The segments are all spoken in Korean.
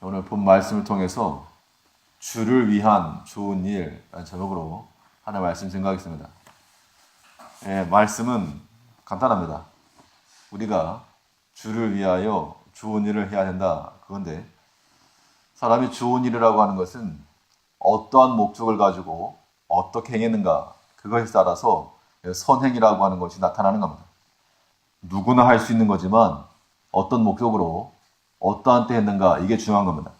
오늘 본 말씀을 통해서 주를 위한 좋은 일이라는 제목으로 하나의 말씀 증거하겠습니다. 말씀은 간단합니다. 우리가 주를 위하여 좋은 일을 해야 된다. 그건데 사람이 좋은 일이라고 하는 것은 어떠한 목적을 가지고 어떻게 행했는가 그것에 따라서 선행이라고 하는 것이 나타나는 겁니다. 누구나 할 수 있는 거지만 어떤 목적으로 어떠한 때 했는가 이게 중요한 겁니다.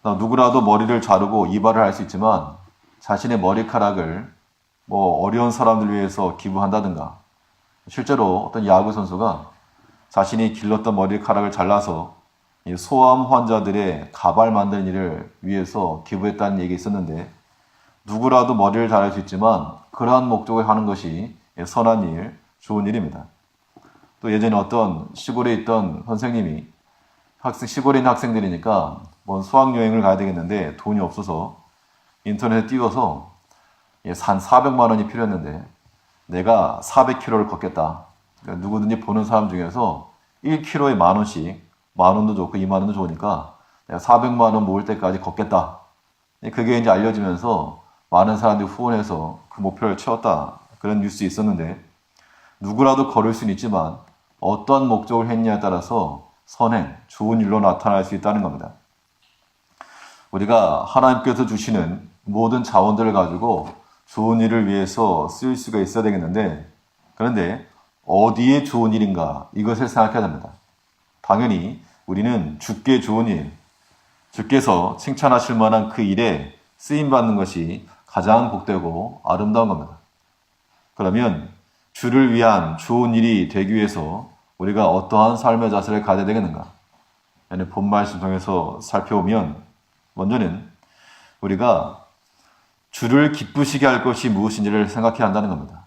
누구라도 머리를 자르고 이발을 할 수 있지만 자신의 머리카락을 어려운 사람들 위해서 기부한다든가 실제로 어떤 야구 선수가 자신이 길렀던 머리카락을 잘라서 소아암 환자들의 가발 만드는 일을 위해서 기부했다는 얘기 있었는데 누구라도 머리를 자를 수 있지만 그러한 목적을 하는 것이 선한 일, 좋은 일입니다. 또 예전에 어떤 시골에 있던 선생님이 시골에 있는 학생들이니까 수학여행을 가야 되겠는데 돈이 없어서 인터넷에 띄워서 한 400만 원이 필요했는데 내가 400km를 걷겠다. 그러니까 누구든지 보는 사람 중에서 1km에 만 원씩, 만 원도 좋고 2만 원도 좋으니까 내가 400만 원 모을 때까지 걷겠다. 그게 이제 알려지면서 많은 사람들이 후원해서 그 목표를 채웠다. 그런 뉴스 있었는데 누구라도 걸을 수는 있지만 어떠한 목적을 했냐에 따라서 선행, 좋은 일로 나타날 수 있다는 겁니다. 우리가 하나님께서 주시는 모든 자원들을 가지고 좋은 일을 위해서 쓰일 수가 있어야 되겠는데 그런데 어디에 좋은 일인가 이것을 생각해야 됩니다. 당연히 우리는 주께 좋은 일, 주께서 칭찬하실 만한 그 일에 쓰임받는 것이 가장 복되고 아름다운 겁니다. 그러면 주를 위한 좋은 일이 되기 위해서 우리가 어떠한 삶의 자세를 가져야 되겠는가? 본 말씀 통해서 살펴보면 먼저는 우리가 주를 기쁘시게 할 것이 무엇인지를 생각해야 한다는 겁니다.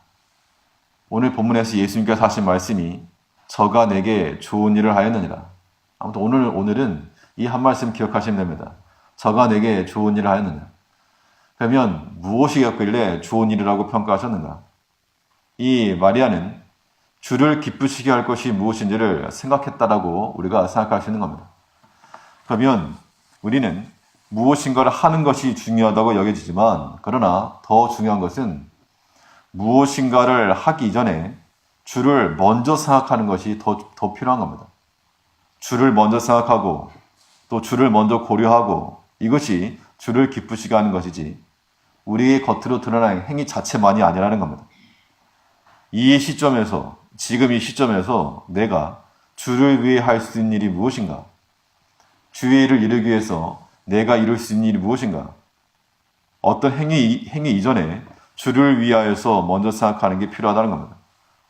오늘 본문에서 예수님께서 하신 말씀이 저가 내게 좋은 일을 하였느니라. 아무튼 오늘은 이 한 말씀 기억하시면 됩니다. 저가 내게 좋은 일을 하였느냐. 그러면 무엇이었길래 좋은 일이라고 평가하셨는가? 이 마리아는 주를 기쁘시게 할 것이 무엇인지를 생각했다라고 우리가 생각할 수 있는 겁니다. 그러면 우리는 무엇인가를 하는 것이 중요하다고 여겨지지만 그러나 더 중요한 것은 무엇인가를 하기 이전에 주를 먼저 생각하는 것이 더 필요한 겁니다. 주를 먼저 생각하고 또 주를 먼저 고려하고 이것이 주를 기쁘시게 하는 것이지 우리의 겉으로 드러나는 행위 자체만이 아니라는 겁니다. 지금 이 시점에서 내가 주를 위해 할 수 있는 일이 무엇인가? 주의 일을 이루기 위해서 내가 이룰 수 있는 일이 무엇인가? 어떤 행위 이전에 주를 위하여서 먼저 생각하는 게 필요하다는 겁니다.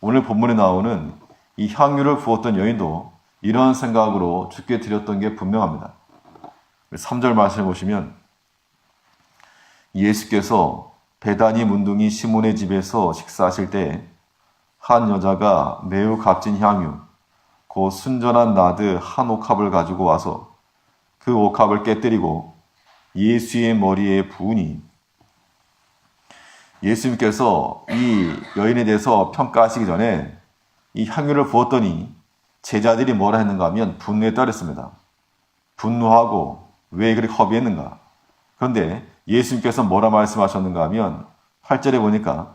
오늘 본문에 나오는 이 향유를 부었던 여인도 이런 생각으로 주께 드렸던 게 분명합니다. 3절 말씀을 보시면 예수께서 베다니 문둥이 시몬의 집에서 식사하실 때 한 여자가 매우 값진 향유, 곧 순전한 나드 한 옥합을 가지고 와서 그 옥합을 깨뜨리고 예수의 머리에 부으니 예수님께서 이 여인에 대해서 평가하시기 전에 이 향유를 부었더니 제자들이 뭐라 했는가 하면 분노에 따랐습니다. 분노하고 왜 그렇게 허비했는가? 그런데 예수님께서 뭐라 말씀하셨는가 하면 8절에 보니까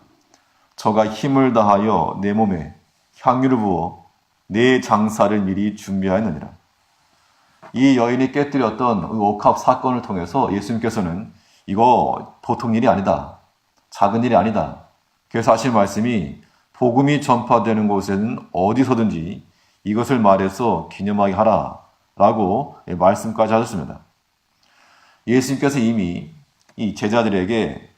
저가 힘을 다하여 내 몸에 향유를 부어 내 장사를 미리 준비하였느니라. 이 여인이 깨뜨렸던 옥합 사건을 통해서 예수님께서는 이거 보통 일이 아니다. 작은 일이 아니다. 그래서 하신 말씀이 복음이 전파되는 곳에는 어디서든지 이것을 말해서 기념하게 하라 라고 말씀까지 하셨습니다. 예수님께서 이미 이 제자들에게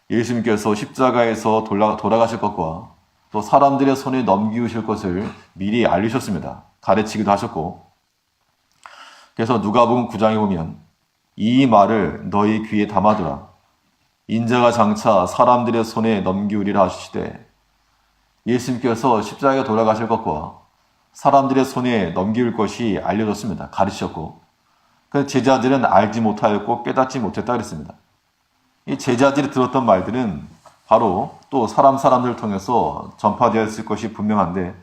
예수님께서 십자가에서 돌아가실 것과 또 사람들의 손에 넘기우실 것을 미리 알리셨습니다. 가르치기도 하셨고 그래서 누가복음 9장에 보면 이 말을 너희 귀에 담아두라. 인자가 장차 사람들의 손에 넘기우리라 하시되 예수님께서 십자가에 돌아가실 것과 사람들의 손에 넘기울 것이 알려졌습니다. 가르치셨고 그 제자들은 알지 못하였고 깨닫지 못했다 그랬습니다. 이 제자들이 들었던 말들은 바로 또 사람들을 통해서 전파되었을 것이 분명한데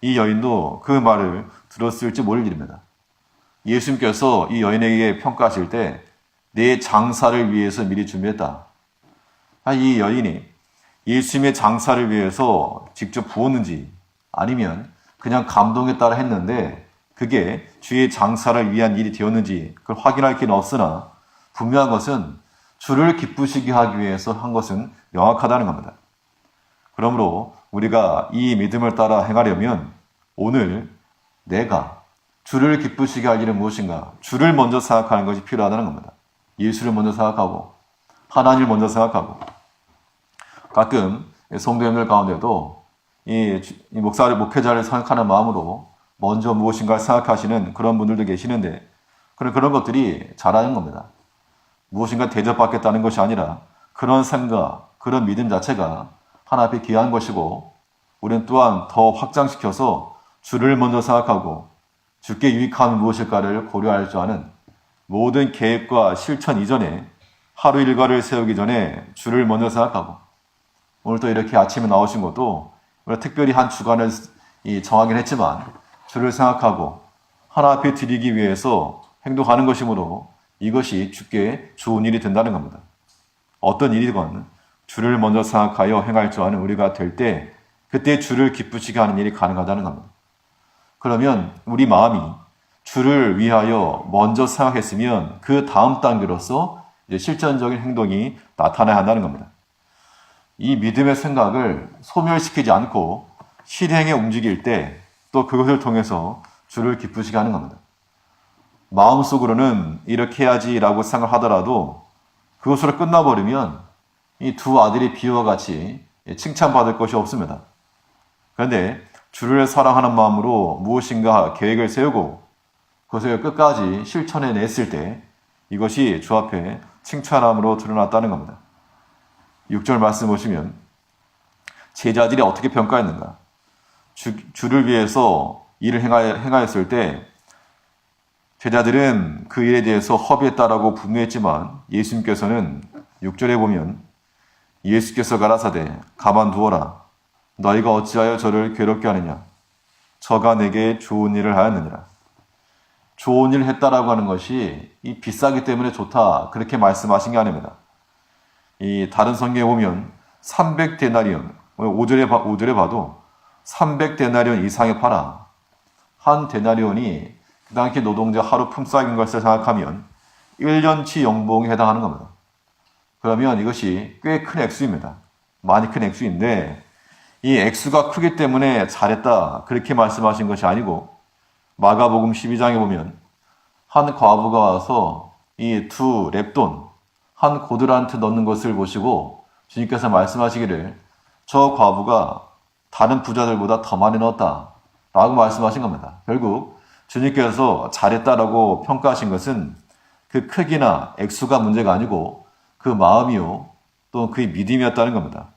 이 여인도 그 말을 들었을지 모를 일입니다. 예수님께서 이 여인에게 평가하실 때 내 장사를 위해서 미리 준비했다. 이 여인이 예수님의 장사를 위해서 직접 부었는지 아니면 그냥 감동에 따라 했는데 그게 주의 장사를 위한 일이 되었는지 그걸 확인할 길은 없으나 분명한 것은 주를 기쁘시게 하기 위해서 한 것은 명확하다는 겁니다. 그러므로 우리가 이 믿음을 따라 행하려면 오늘 내가 주를 기쁘시게 할 일은 무엇인가? 주를 먼저 생각하는 것이 필요하다는 겁니다. 예수를 먼저 생각하고 하나님을 먼저 생각하고 가끔 성도님들 가운데도 이 목회자를 생각하는 마음으로 먼저 무엇인가를 생각하시는 그런 분들도 계시는데 그런 것들이 잘하는 겁니다. 무엇인가 대접받겠다는 것이 아니라 그런 생각, 그런 믿음 자체가 하나 앞에 귀한 것이고 우리는 또한 더 확장시켜서 주를 먼저 생각하고 주께 유익함이 무엇일까를 고려할 줄 아는 모든 계획과 실천 이전에 하루 일과를 세우기 전에 주를 먼저 생각하고 오늘 또 이렇게 아침에 나오신 것도 특별히 한 주간을 정하긴 했지만 주를 생각하고 하나 앞에 드리기 위해서 행동하는 것이므로 이것이 주께 좋은 일이 된다는 겁니다. 어떤 일이건 주를 먼저 생각하여 행할 줄 아는 우리가 될 때 그때 주를 기쁘시게 하는 일이 가능하다는 겁니다. 그러면 우리 마음이 주를 위하여 먼저 생각했으면 그 다음 단계로서 이제 실전적인 행동이 나타나야 한다는 겁니다. 이 믿음의 생각을 소멸시키지 않고 실행에 움직일 때 또 그것을 통해서 주를 기쁘시게 하는 겁니다. 마음속으로는 이렇게 해야지라고 생각하더라도 그것으로 끝나버리면 이 두 아들이 비유와 같이 칭찬받을 것이 없습니다. 그런데 주를 사랑하는 마음으로 무엇인가 계획을 세우고 그것을 끝까지 실천해 냈을 때 이것이 주 앞에 칭찬함으로 드러났다는 겁니다. 6절 말씀 보시면 제자들이 어떻게 평가했는가? 주를 위해서 일을 행하였을 때 제자들은 그 일에 대해서 허비했다라고 분노했지만 예수님께서는 6절에 보면 예수께서 가라사대 가만두어라 너희가 어찌하여 저를 괴롭게 하느냐 저가 내게 좋은 일을 하였느니라. 좋은 일을 했다라고 하는 것이 이 비싸기 때문에 좋다 그렇게 말씀하신 게 아닙니다. 이 다른 성경에 보면 300데나리온 5절에 봐도 300데나리온 이상에 팔아 한 데나리온이 그 당시 노동자 하루 품삯인 것을 생각하면 1년치 연봉에 해당하는 겁니다. 그러면 이것이 꽤 큰 액수입니다. 많이 큰 액수인데 이 액수가 크기 때문에 잘했다 그렇게 말씀하신 것이 아니고 마가복음 12장에 보면 한 과부가 와서 이 두 렙돈 한 고드란트 넣는 것을 보시고 주님께서 말씀하시기를 저 과부가 다른 부자들보다 더 많이 넣었다 라고 말씀하신 겁니다. 결국 주님께서 잘했다라고 평가하신 것은 그 크기나 액수가 문제가 아니고 그 마음이요 또 그의 믿음이었다는 겁니다.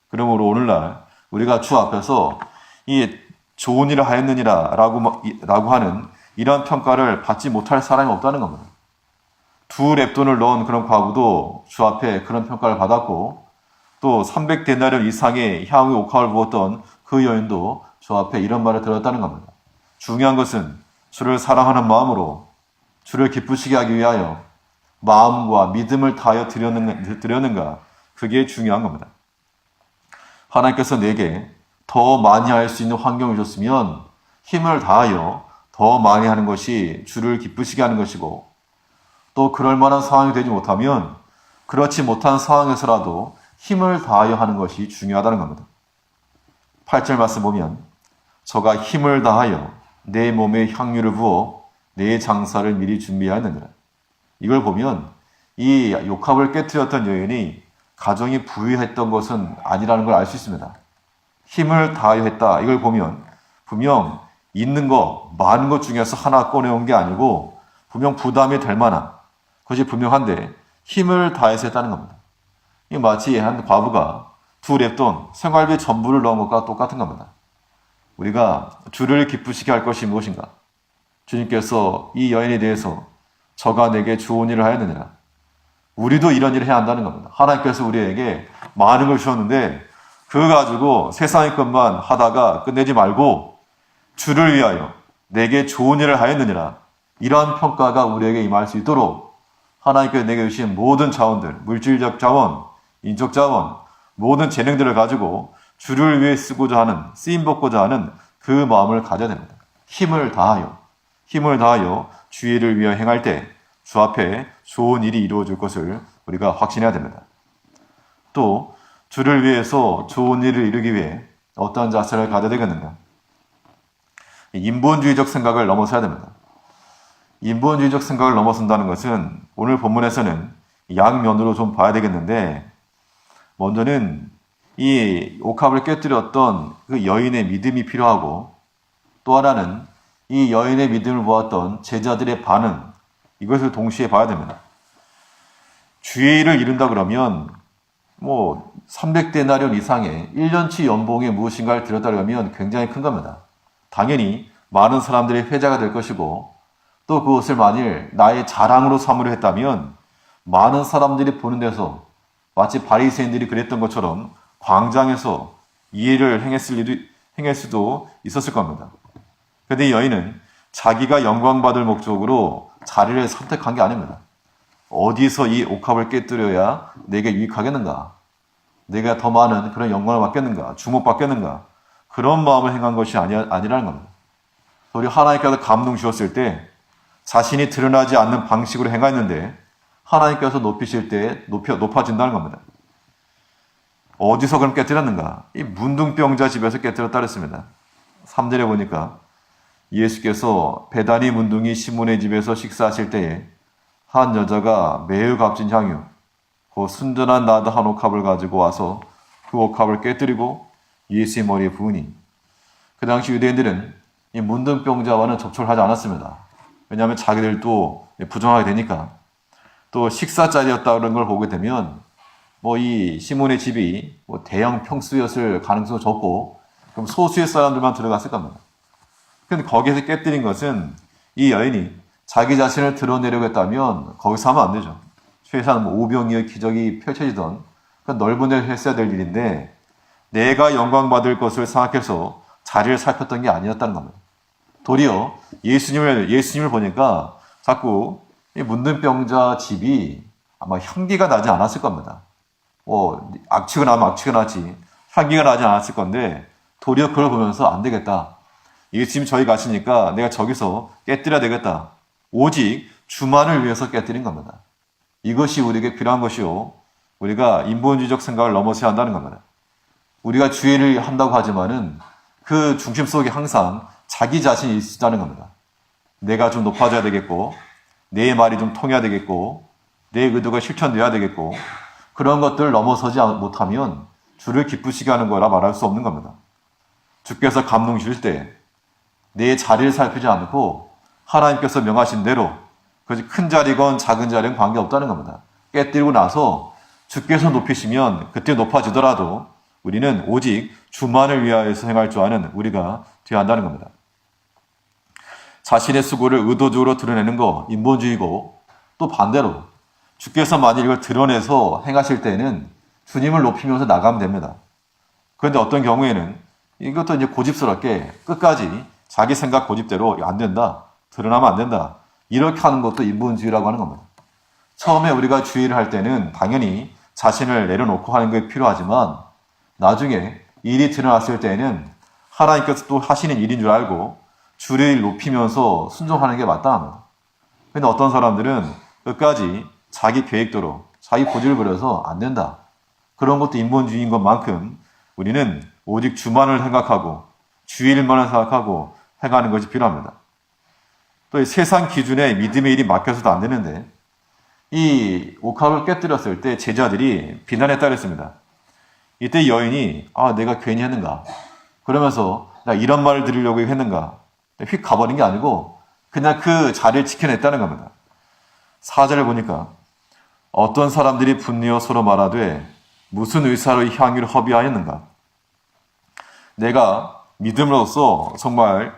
그러므로 오늘날 우리가 주 앞에서 이 좋은 일을 하였느니라 라고 하는 이러한 평가를 받지 못할 사람이 없다는 겁니다. 두 렙돈을 넣은 그런 과부도 주 앞에 그런 평가를 받았고 또 300데나리온 이상의 향후 옥합을 부었던 그 여인도 주 앞에 이런 말을 들었다는 겁니다. 중요한 것은 주를 사랑하는 마음으로 주를 기쁘시게 하기 위하여 마음과 믿음을 다하여 드렸는가 그게 중요한 겁니다. 하나님께서 내게 더 많이 할 수 있는 환경을 줬으면 힘을 다하여 더 많이 하는 것이 주를 기쁘시게 하는 것이고 또 그럴 만한 상황이 되지 못하면 그렇지 못한 상황에서라도 힘을 다하여 하는 것이 중요하다는 겁니다. 8절 말씀 보면 저가 힘을 다하여 내 몸에 향유를 부어 내 장사를 미리 준비하였느니라. 이걸 보면 이 욕합을 깨뜨렸던 여인이 가정이 부유했던 것은 아니라는 걸 알 수 있습니다. 힘을 다하여 했다. 이걸 보면 분명 있는 것, 많은 것 중에서 하나 꺼내온 게 아니고 분명 부담이 될 만한 것이 분명한데 힘을 다해서 했다는 겁니다. 이 마치 한 과부가 두 렙돈 생활비 전부를 넣은 것과 똑같은 겁니다. 우리가 주를 기쁘시게 할 것이 무엇인가? 주님께서 이 여인에 대해서 저가 내게 좋은 일을 하였느니라. 우리도 이런 일을 해야 한다는 겁니다. 하나님께서 우리에게 많은 걸 주셨는데 그거 가지고 세상의 것만 하다가 끝내지 말고 주를 위하여 내게 좋은 일을 하였느니라. 이러한 평가가 우리에게 임할 수 있도록 하나님께서 내게 주신 모든 자원들, 물질적 자원, 인적 자원, 모든 재능들을 가지고 주를 위해 쓰고자 하는, 쓰임받고자 하는 그 마음을 가져야 됩니다. 힘을 다하여 주의 일을 위하여 행할 때 주 앞에 좋은 일이 이루어질 것을 우리가 확신해야 됩니다. 또 주를 위해서 좋은 일을 이루기 위해 어떠한 자세를 가져야 되겠는가? 인본주의적 생각을 넘어서야 됩니다. 인본주의적 생각을 넘어선다는 것은 오늘 본문에서는 양면으로 좀 봐야 되겠는데, 먼저는 이 옥합을 깨뜨렸던 그 여인의 믿음이 필요하고, 또 하나는 이 여인의 믿음을 보았던 제자들의 반응, 이것을 동시에 봐야 됩니다. 주의 일을 이룬다 그러면 300데나리온 이상의 1년치 연봉에 무엇인가를 들였다 그러면 굉장히 큰 겁니다. 당연히 많은 사람들의 회자가 될 것이고, 또 그것을 만일 나의 자랑으로 삼으려 했다면 많은 사람들이 보는 데서 마치 바리새인들이 그랬던 것처럼 광장에서 이 일을 행할 수도 있었을 겁니다. 그런데 이 여인은 자기가 영광받을 목적으로 자리를 선택한 게 아닙니다. 어디서 이 옥합을 깨뜨려야 내게 유익하겠는가? 내가 더 많은 그런 영광을 받겠는가? 주목받겠는가? 그런 마음을 행한 것이 아니라는 겁니다. 도리어 하나님께서 감동 주었을 때 자신이 드러나지 않는 방식으로 행했는데 하나님께서 높이실 때 높아진다는 겁니다. 어디서 그럼 깨뜨렸는가? 이 문둥병자 집에서 깨뜨렸다 그랬습니다. 3절에 보니까 예수께서 베다니 문둥이 시몬의 집에서 식사하실 때에 한 여자가 매우 값진 향유, 그 순전한 나드 한 옥합을 가지고 와서 그 옥합을 깨뜨리고 예수의 머리에 부으니, 그 당시 유대인들은 이 문둥병자와는 접촉을 하지 않았습니다. 왜냐하면 자기들도 부정하게 되니까. 또 식사 자리였다는 걸 보게 되면 이 시몬의 집이 대형 평수였을 가능성이 적고, 그럼 소수의 사람들만 들어갔을 겁니다. 그런데 거기에서 깨뜨린 것은 이 여인이 자기 자신을 드러내려고 했다면 거기서 하면 안 되죠. 최소한 오병이어 기적이 펼쳐지던 그 넓은 데서 했어야 될 일인데, 내가 영광받을 것을 생각해서 자리를 살폈던 게 아니었다는 겁니다. 도리어 예수님을 보니까 자꾸 이 문둥병자 집이 아마 향기가 나지 않았을 겁니다. 악취가 나면 악취가 나지 향기가 나지 않았을 건데, 도리어 그걸 보면서 안 되겠다. 예수님이 저기 가시니까 내가 저기서 깨뜨려야 되겠다. 오직 주만을 위해서 깨뜨린 겁니다. 이것이 우리에게 필요한 것이요, 우리가 인본주의적 생각을 넘어서야 한다는 겁니다. 우리가 주의를 한다고 하지만은 그 중심 속에 항상 자기 자신이 있다는 겁니다. 내가 좀 높아져야 되겠고, 내 말이 좀 통해야 되겠고, 내 의도가 실천돼야 되겠고, 그런 것들을 넘어서지 못하면 주를 기쁘시게 하는 거라 말할 수 없는 겁니다. 주께서 감동 주실 때 내 자리를 살피지 않고 하나님께서 명하신 대로, 그것이 큰 자리건 작은 자리건 관계없다는 겁니다. 깨뜨리고 나서 주께서 높이시면 그때 높아지더라도 우리는 오직 주만을 위하여서 행할 줄 아는 우리가 되어야 한다는 겁니다. 자신의 수고를 의도적으로 드러내는 거 인본주의고, 또 반대로 주께서 만일 이걸 드러내서 행하실 때는 주님을 높이면서 나가면 됩니다. 그런데 어떤 경우에는 이것도 이제 고집스럽게 끝까지 자기 생각 고집대로 안 된다, 드러나면 안 된다, 이렇게 하는 것도 인본주의라고 하는 겁니다. 처음에 우리가 주의를 할 때는 당연히 자신을 내려놓고 하는 게 필요하지만, 나중에 일이 드러났을 때는 하나님께서 또 하시는 일인 줄 알고 주를 높이면서 순종하는 게 마땅합니다. 그런데 어떤 사람들은 끝까지 자기 계획대로 자기 고집을 부려서 안 된다, 그런 것도 인본주의인 것만큼 우리는 오직 주만을 생각하고 주의 일만을 생각하고 행하는 것이 필요합니다. 또 이 세상 기준에 믿음의 일이 막혀서도 안 되는데, 이 옥합을 깨뜨렸을 때 제자들이 비난했다 그랬습니다. 이때 여인이 내가 괜히 했는가, 그러면서 나 이런 말을 들으려고 했는가, 휙 가버린 게 아니고 그냥 그 자리를 지켜냈다는 겁니다. 4절을 보니까 어떤 사람들이 분리어 서로 말하되 무슨 의사로 이 향유를 허비하였는가. 내가 믿음으로써 정말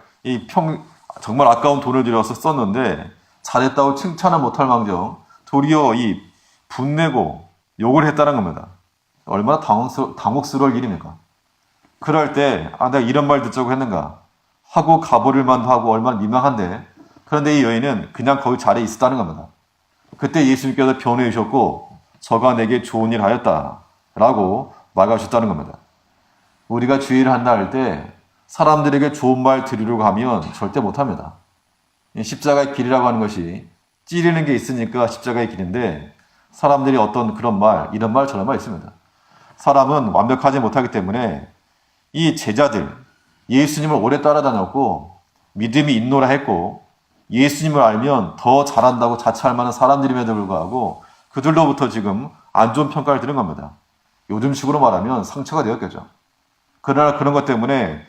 정말 아까운 돈을 들여서 썼는데 잘했다고 칭찬을 못할 망정 도리어 이 분내고 욕을 했다는 겁니다. 얼마나 당혹스러울 일입니까? 그럴 때 내가 이런 말 듣자고 했는가 하고 가버릴 만도 하고 얼마나 민망한데 그런데 이 여인은 그냥 거기 자리에 있었다는 겁니다. 그때 예수님께서 변호해 주셨고 저가 내게 좋은 일 하였다 라고 말하셨다는 겁니다. 우리가 주의를 한다 할 때 사람들에게 좋은 말 드리려고 하면 절대 못합니다. 십자가의 길이라고 하는 것이 찌르는 게 있으니까 십자가의 길인데 사람들이 어떤 그런 말, 이런 말 저런 말 있습니다. 사람은 완벽하지 못하기 때문에 이 제자들, 예수님을 오래 따라다녔고 믿음이 있노라 했고 예수님을 알면 더 잘한다고 자처할 만한 사람들임에도 불구하고 그들로부터 지금 안 좋은 평가를 들은 겁니다. 요즘식으로 말하면 상처가 되었겠죠. 그러나 그런 것 때문에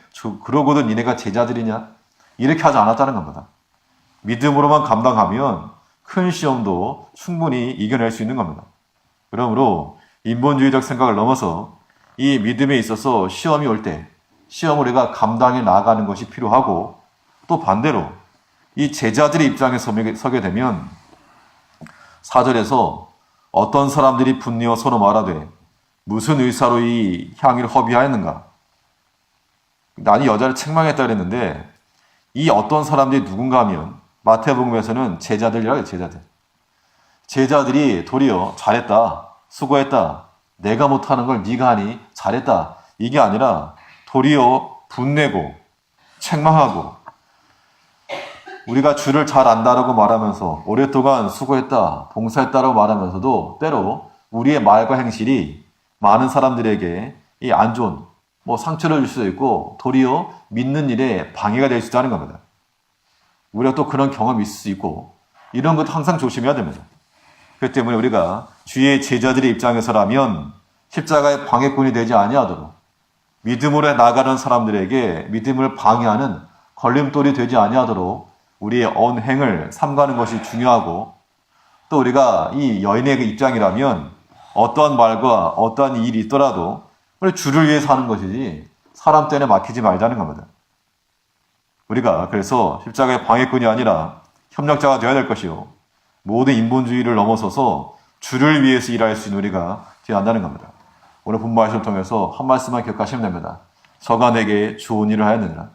그러고도 니네가 제자들이냐? 이렇게 하지 않았다는 겁니다. 믿음으로만 감당하면 큰 시험도 충분히 이겨낼 수 있는 겁니다. 그러므로 인본주의적 생각을 넘어서 이 믿음에 있어서 시험이 올 때 시험을 우리가 감당해 나가는 것이 필요하고 또 반대로 이 제자들의 입장에 서게 되면 4절에서 어떤 사람들이 분내어 서로 말하되 무슨 의사로 이 향유를 허비하였는가? 나는 여자를 책망했다 그랬는데 이 어떤 사람들이 누군가 하면 마태복음에서는 제자들이라고 해요. 제자들이 도리어 잘했다, 수고했다, 내가 못하는 걸 네가 하니 잘했다 이게 아니라 도리어 분내고 책망하고 우리가 주를 잘 안다라고 말하면서 오랫동안 수고했다, 봉사했다라고 말하면서도 때로 우리의 말과 행실이 많은 사람들에게 이 안 좋은 상처를 줄 수도 있고 도리어 믿는 일에 방해가 될 수도 하는 겁니다. 우리가 또 그런 경험이 있을 수 있고 이런 것도 항상 조심해야 됩니다. 그렇기 때문에 우리가 주의 제자들의 입장에서라면 십자가의 방해꾼이 되지 아니하도록 믿음으로 나가는 사람들에게 믿음을 방해하는 걸림돌이 되지 아니하도록 우리의 언행을 삼가는 것이 중요하고 또 우리가 이 여인의 입장이라면 어떠한 말과 어떠한 일이 있더라도 우리 주를 위해서 하는 것이지 사람 때문에 막히지 말자는 겁니다. 우리가 그래서 십자가의 방해꾼이 아니라 협력자가 되어야 될 것이요. 모든 인본주의를 넘어서서 주를 위해서 일할 수 있는 우리가 되어야 한다는 겁니다. 오늘 본문 말씀을 통해서 한 말씀만 기억하시면 됩니다. 저가 내게 좋은 일을 하였느니라.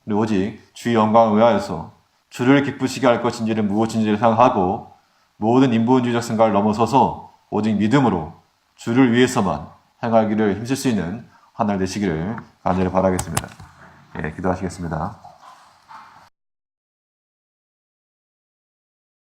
우리 오직 주의 영광을 위하여서 주를 기쁘시게 할 것인지를 무엇인지를 생각하고 모든 인본주의적 생각을 넘어서서 오직 믿음으로 주를 위해서만 행하기를 힘쓸 수 있는 한 날 되시기를 간절히 바라겠습니다. 기도하시겠습니다.